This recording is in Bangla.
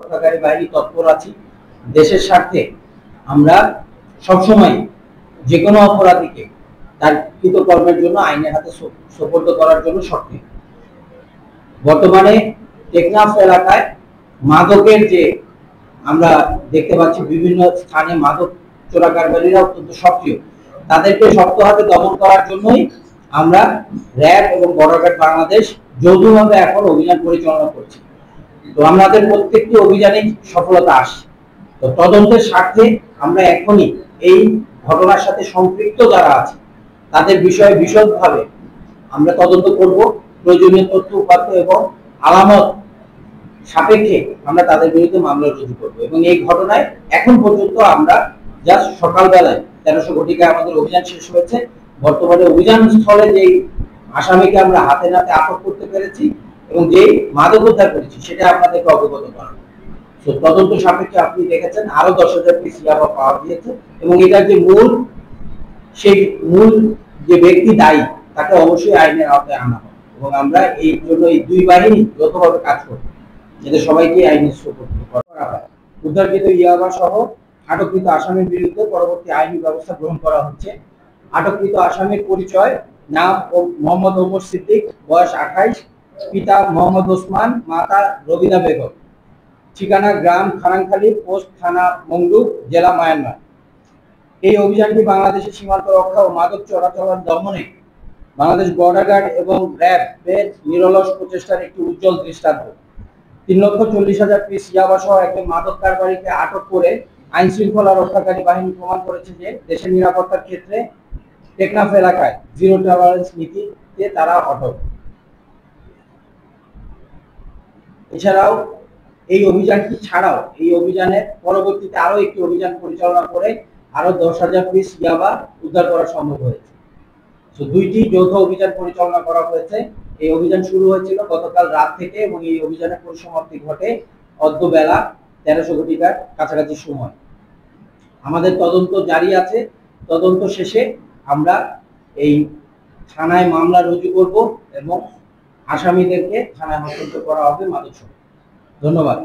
রক্ষাকারী বাহিনী তৎপর আছি। দেশের স্বার্থে আমরা সবসময় যে কোনো অপরাধীকে তার কৃতকর্মের জন্য আইনের হাতে সোপর্দ করার জন্য সক্রিয়। বর্তমানে টেকনাফ এলাকায় মাদকের যে আমরা দেখতে পাচ্ছি, বিভিন্ন স্থানে মাদক চোরাকারবারীরা অত্যন্ত সক্রিয়। তাদেরকে শক্ত হাতে দমন করার জন্যই আমরা র্যাব এবং বর্ডার গার্ড বাংলাদেশ যৌথভাবে এখন অভিযান পরিচালনা করছি। তো আমাদের প্রত্যেকটি অভিযানে সফলতা আসে। তো তদন্তের স্বার্থে আমরা এখনই এই ঘটনার সাথে সম্পৃক্ত যারা আছে তাদের বিষয়ে বিশদভাবে আমরা তদন্ত করব। প্রয়োজনীয় তথ্য উপাত্ত এবং আলামত সাপেক্ষে আমরা তাদের বিরুদ্ধে মামলা রুজু করব। এবং এই ঘটনায় এখন পর্যন্ত আমরা জাস্ট সকালবেলায় 1300 ঘটিকায় আমাদের অভিযান শেষ হয়েছে। বর্তমানে অভিযান স্থলে যেই আসামিকে আমরা হাতে নাতে আটক করতে পেরেছি এবং যে মাদক উদ্ধার করেছি সেটা আপনাদেরকে অবগত করানো। তো তদন্ত সাপেক্ষে আপনি দেখেছেন আরো 10,000 পিস ইয়াবা পাওয়া গিয়েছে এবং এটার যে সেই মূল যে ব্যক্তি দায়ী তাকে অবশ্যই আইনের আওতায় আনা হবে। এবং আমরা এই জন্য এই দুই বাহিনী যৌথভাবে কাজ করব যাতে সবাইকে আইনের সোপর্দ করা হয়। উদ্ধারকৃত ইয়াবা সহ আটককৃত আসামির বিরুদ্ধে পরবর্তী আইনি ব্যবস্থা গ্রহণ করা হচ্ছে। আটককৃত আসামির পরিচয়: নাম মোহাম্মদ ওমর সিদ্দিক, বয়স 28, পিতা মোহাম্মদ ওসমান, মাতা রবিনা বেগম, ঠিকানা গ্রাম খানাংখালী, পোস্ট থানা মংডু, জেলা মায়ানমার। এই অভিযানটি বাংলাদেশের সীমান্ত রক্ষা ও মাদক চোরাচালান দমনে বাংলাদেশ বর্ডার গার্ড এবং র্যাব এর নিরলস প্রচেষ্টার একটি উজ্জ্বল দৃষ্টান্ত। 3,40,000 পিস ইয়াবা সহ একজন মাদক কারবারিকে আটক করে আইন শৃঙ্খলা রক্ষাকারী বাহিনী প্রমাণ করেছে যে দেশের নিরাপত্তার ক্ষেত্রে টেকনাফ এলাকায় জিরো টলারেন্স নীতিতে তারা অটল। এছাড়াও এই অভিযানটি ছাড়াও এই অভিযানের পরবর্তীতে আরো একটি অভিযান পরিচালনা করে আরো 10,000 পিস ইয়াবা উদ্ধার করা সম্ভব হয়েছে। তো দুইটি যৌথ অভিযান পরিচালনা করা হয়েছে। এই অভিযান শুরু হয়েছিল গতকাল রাত থেকে এবং এই অভিযানের পরিসমাপ্তি ঘটে অদ্য বেলা 1300 ঘটিকার কাছাকাছি সময়। আমাদের তদন্ত জারি আছে। তদন্ত শেষে আমরা এই থানায় মামলা রুজু করব এবং আসামিদেরকে থানায় হস্তান্তর করা হবে মাদক সহ। ধন্যবাদ।